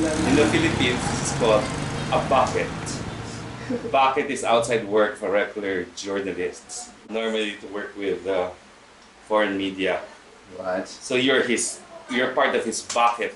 In the Philippines, it's called a bucket. Bucket is outside work for regular journalists, normally to work with foreign media. Right. So you're part of his bucket.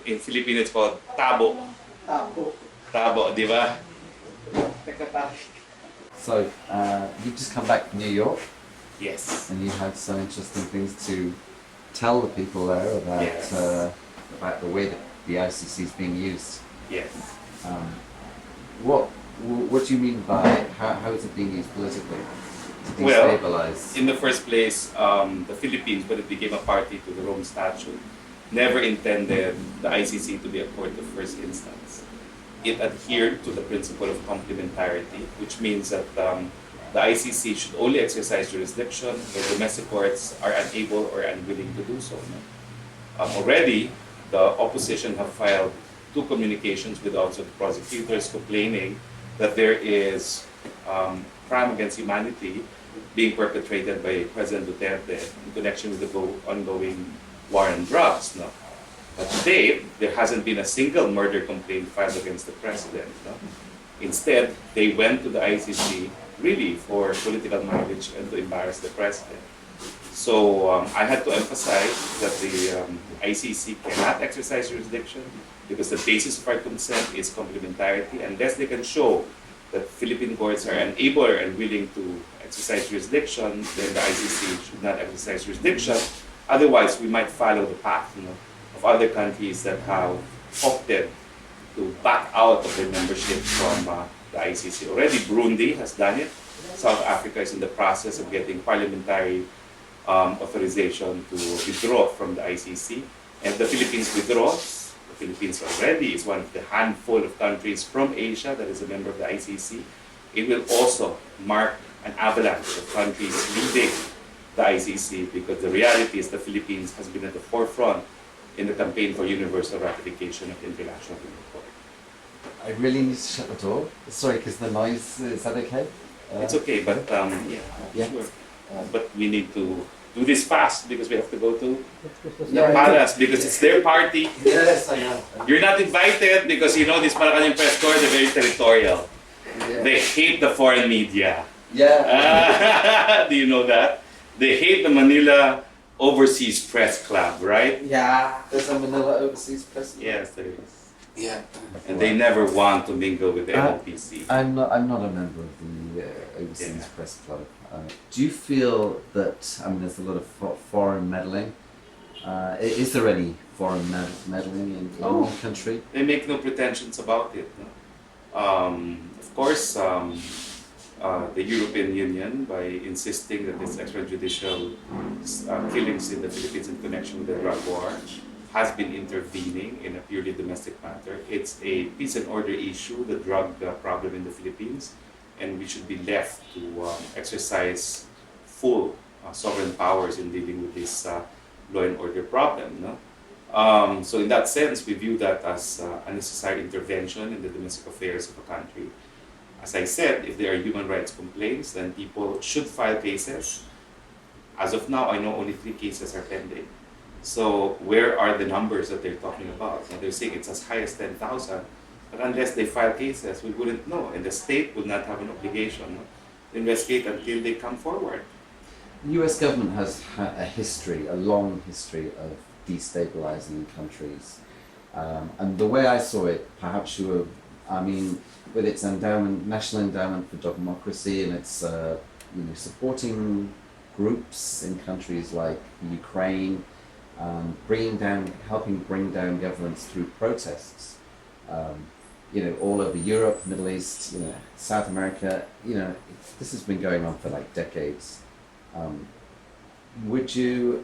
In Filipino, it's called tabo. Tabo, di ba? So, you've just come back from New York Yes. and you had some interesting things to tell the people there about, Yes. about the way that the ICC is being used. Yes. Um, what do you mean by how is it being used politically to Well, destabilize? in the first place, the Philippines, when it became a party to the Rome Statute, never intended the ICC to be a court of first instance. It adhered to the principle of complementarity, which means that the ICC should only exercise jurisdiction where domestic courts are unable or unwilling to do so. Already, the opposition have filed 2 communications with also the prosecutors complaining that there is crime against humanity being perpetrated by President Duterte in connection with the ongoing war on drugs. No? But to date, there hasn't been a single murder complaint filed against the president. No? Instead, they went to the ICC really for political mileage and to embarrass the president. So I had to emphasize that the ICC cannot exercise jurisdiction because the basis of our consent is complementarity. Unless they can show that Philippine courts are unable or unwilling to exercise jurisdiction, then the ICC should not exercise jurisdiction. Otherwise, we might follow the path of other countries that have opted to back out of their membership from the ICC. Already Burundi has done it. South Africa is in the process of getting parliamentary authorization to withdraw from the ICC. And the Philippines withdraws. The Philippines already is one of the handful of countries from Asia that is a member of the ICC. It will also mark an avalanche of countries leaving the ICC because the reality is the Philippines has been at the forefront in the campaign for universal ratification of the International Criminal Court. I really need to shut the door. Sorry, because the noise. Is that okay? It's okay, but Yeah. sure. But we need to do this fast because we have to go to the Yeah, palace because it's their party. Yes, I know. You're not invited because you know this Malacanang press corps, they're very territorial. Yeah. They hate the foreign media. Yeah. Do you know that? They hate the Manila Overseas Press Club, right? Yeah. There's a Manila Overseas Press. Yes, there is. Yeah. And they never want to mingle with the Uh, NLPC. I'm not a member of the Overseas Yeah. Press Club. Do you feel that, I mean, there's a lot of foreign meddling. Is there any foreign meddling in your country? They make no pretensions about it. No? Of course, the European Union, by insisting that there's extrajudicial killings in the Philippines in connection with the drug war, has been intervening in a purely domestic matter. It's a peace and order issue, the drug problem in the Philippines, and we should be left to exercise full sovereign powers in dealing with this law and order problem. No? So in that sense, we view that as unnecessary intervention in the domestic affairs of a country. As I said, if there are human rights complaints, then people should file cases. As of now, I know only 3 cases are pending. So where are the numbers that they're talking about? And they're saying it's as high as 10,000. But unless they file cases, we wouldn't know. And the state would not have an obligation to investigate until they come forward. The US government has a history, a long history of destabilizing countries. And the way I saw it, perhaps you were, I mean, with its endowment, National Endowment for Democracy, and its supporting groups in countries like Ukraine, helping bring down governments through protests. All over Europe, Middle East, South America. This has been going on for like decades. Would you?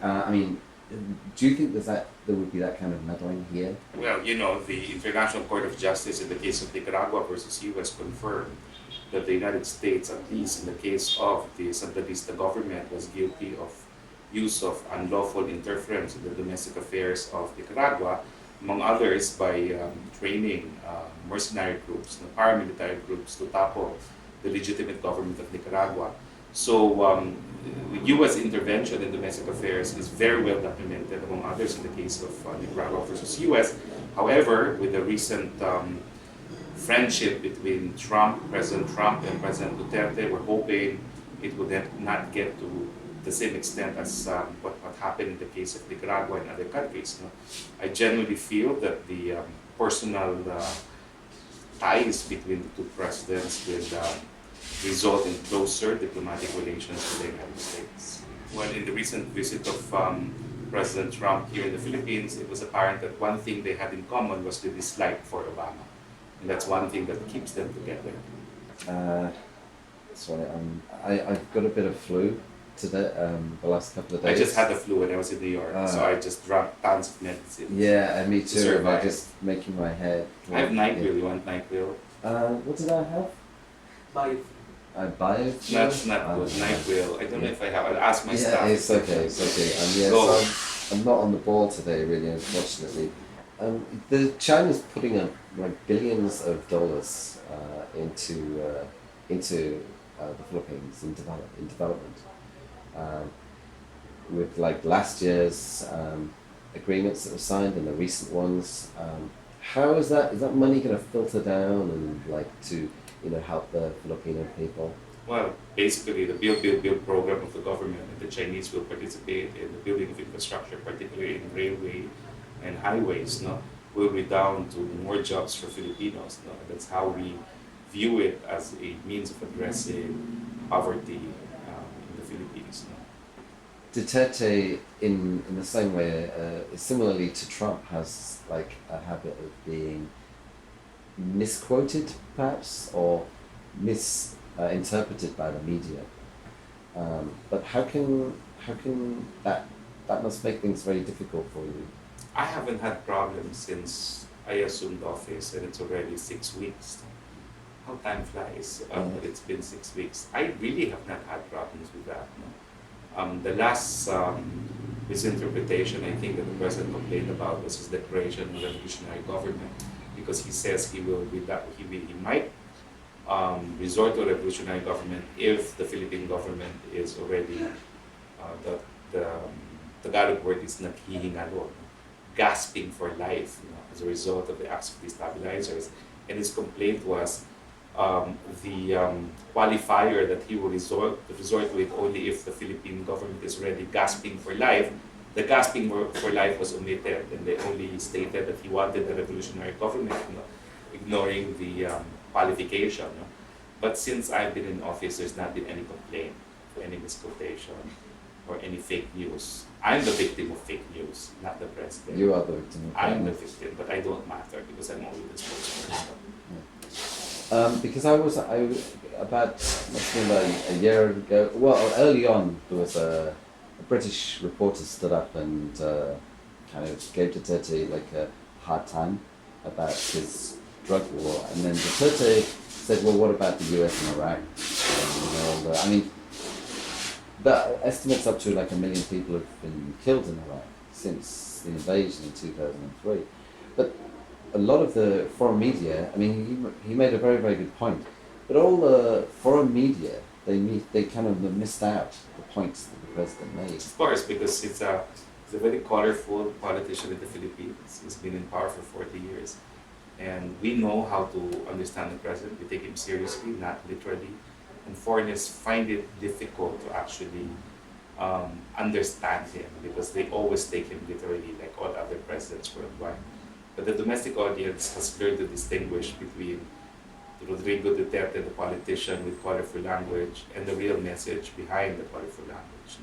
Do you think there would be that kind of meddling here? Well, the International Court of Justice in the case of Nicaragua versus US confirmed that the United States, at least in the case of the Sandinista government, was guilty of use of unlawful interference in the domestic affairs of Nicaragua, among others by training mercenary groups, paramilitary groups to topple the legitimate government of Nicaragua. So U.S. intervention in domestic affairs is very well documented, among others, in the case of Nicaragua versus U.S. However, with the recent friendship between President Trump and President Duterte, we're hoping it would not get to the same extent as what happened in the case of Nicaragua and other countries. No? I genuinely feel that the personal ties between the two presidents will result in closer diplomatic relations with the United States. Well, in the recent visit of President Trump here in the Philippines, it was apparent that one thing they had in common was the dislike for Obama. And that's one thing that keeps them together. Sorry, I've got a bit of flu today, the last couple of days. I just had the flu when I was in New York, so I just drank tons of medicine. Yeah, and me too. I'm just making my head. I have NyQuil. You want NyQuil? What did I have? Bio. Bio? That's not good. NyQuil. I don't know if I have. I'll ask my staff. Yeah, it's okay. It's okay. So I'm not on the ball today, really, unfortunately. China's putting up like billions of dollars into the Philippines in development. With like last year's agreements that were signed and the recent ones, how is that money going to filter down and like to help the Filipino people? Well, basically the build program of the government, and the Chinese will participate in the building of infrastructure, particularly in railway and highways. No, will be down to more jobs for Filipinos. No, that's how we view it as a means of addressing poverty in the Philippines. No? Duterte, in the same way, similarly to Trump, has like a habit of being misquoted, perhaps, or misinterpreted by the media. But how can that must make things very difficult for you? I haven't had problems since I assumed office, and it's already 6 weeks. How time flies! It's been 6 weeks. I really have not had problems with that. No? The last misinterpretation I think that the president complained about was his declaration of revolutionary government, because he says he might resort to a revolutionary government if the Philippine government is already the Tagalog word is naghihingalo, gasping for life, as a result of the acts of destabilizers. And his complaint was the qualifier that he will resort to it only if the Philippine government is already gasping for life. The gasping for life was omitted, and they only stated that he wanted a revolutionary government, ignoring the qualification. But since I've been in office, there's not been any complaint for any misquotation or any fake news. I'm the victim of fake news, not the president. You are the victim. I'm the victim, but I don't matter because I'm only the spokesman. Because I about must have been about a year ago. Well, early on there was a British reporter stood up and kind of gave Duterte like a hard time about his drug war, and then Duterte said, "Well, what about the U.S. and Iraq?" I mean, the estimates up to like 1 million people have been killed in Iraq since the invasion in 2003, but a lot of the foreign media, I mean, he made a very, very good point, but all the foreign media, they kind of missed out the points that the president made. Of course, because he's a very colorful politician in the Philippines. He's been in power for 40 years. And we know how to understand the president. We take him seriously, not literally. And foreigners find it difficult to actually understand him because they always take him literally, like all other presidents worldwide. But the domestic audience has learned to distinguish between Rodrigo Duterte, the politician with colorful language, and the real message behind the colorful language.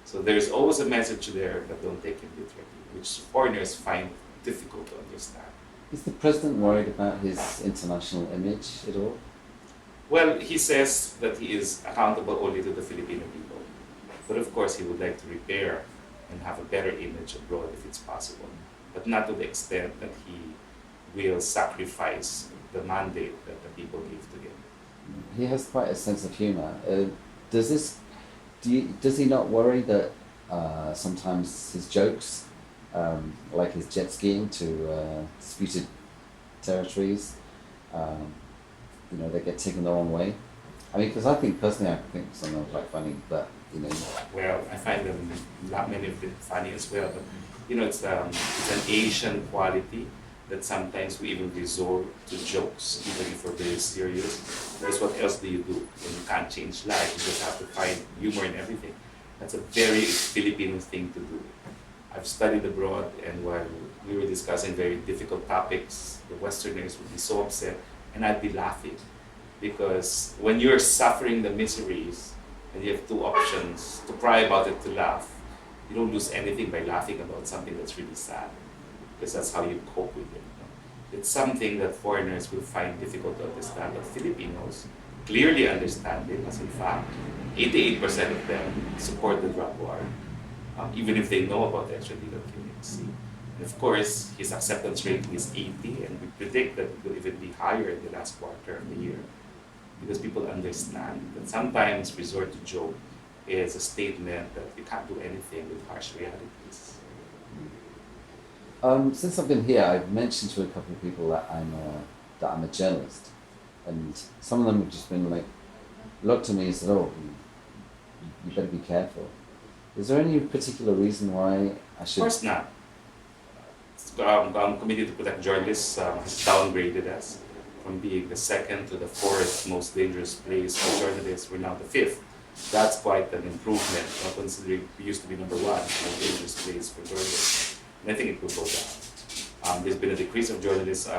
So there's always a message there, but don't take him literally, which foreigners find difficult to understand. Is the president worried about his international image at all? Well, he says that he is accountable only to the Filipino people. But of course, he would like to repair and have a better image abroad if it's possible. But not to the extent that he will sacrifice the mandate that the people give to him. He has quite a sense of humor. Does he not worry that sometimes his jokes, like his jet skiing to disputed territories, they get taken the wrong way? I mean, because I think personally, I think some of them are quite funny, but You know. Well, I find them many of them funny as well. But it's an Asian quality that sometimes we even resort to jokes, even if we're very serious. Because what else do you do when you can't change life? You just have to find humor in everything. That's a very Filipino thing to do. I've studied abroad, and while we were discussing very difficult topics, the Westerners would be so upset, and I'd be laughing. Because when you're suffering the miseries, and you have two options, to cry about it, to laugh, you don't lose anything by laughing about something that's really sad, because that's how you cope with it. It's something that foreigners will find difficult to understand, but Filipinos clearly understand it, as in fact, 88% of them support the drug war, even if they know about the extralegal killings. And of course, his acceptance rate is 80, and we predict that it will even be higher in the last quarter of the year, because people understand that sometimes resort to joke is a statement that you can't do anything with harsh realities. Since I've been here, I've mentioned to a couple of people that I'm a journalist, and some of them have just been like, looked at me and said, "Oh, you better be careful." Is there any particular reason why I should? Of course not. Committee to Protect Journalists has downgraded us from being the second to the fourth most dangerous place for journalists. We're now the fifth. That's quite an improvement, considering we used to be number one, most dangerous place for journalists. And I think it will go down. There's been a decrease of journalists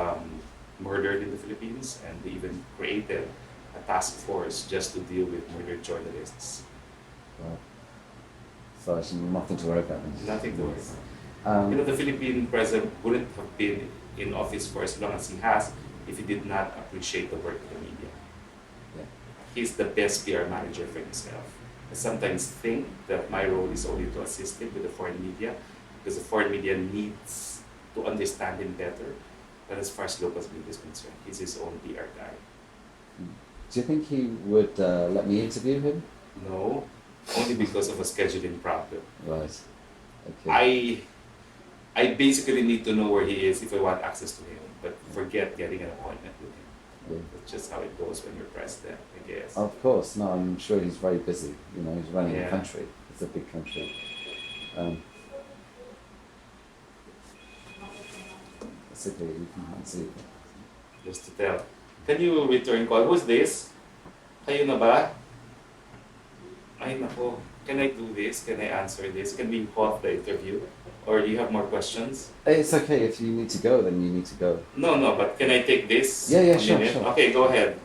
murdered in the Philippines, and they even created a task force just to deal with murdered journalists. Well, so it's nothing to worry about. Nothing to worry about. The Philippine president wouldn't have been in office for as long as he has if he did not appreciate the work of the media. Yeah. He's the best PR manager for himself. I sometimes think that my role is only to assist him with the foreign media, because the foreign media needs to understand him better. But as far as local media is concerned, he's his own PR guy. Do you think he would let me interview him? No, only because of a scheduling problem. Right. Okay. I basically need to know where he is if I want access to him, but forget getting an appointment with him. Yeah. That's just how it goes when you're president, I guess. Of course. No, I'm sure he's very busy. He's running Yeah. a country. It's a big country. It's okay. You can answer. Just to tell. Can you return call? Who's this? Kayo na ba? Ay nako. Can I do this? Can I answer this? Can we pause the interview? Or do you have more questions? It's okay. If you need to go, then you need to go. No, but can I take this? Yeah, a sure, minute? sure. Okay, go ahead.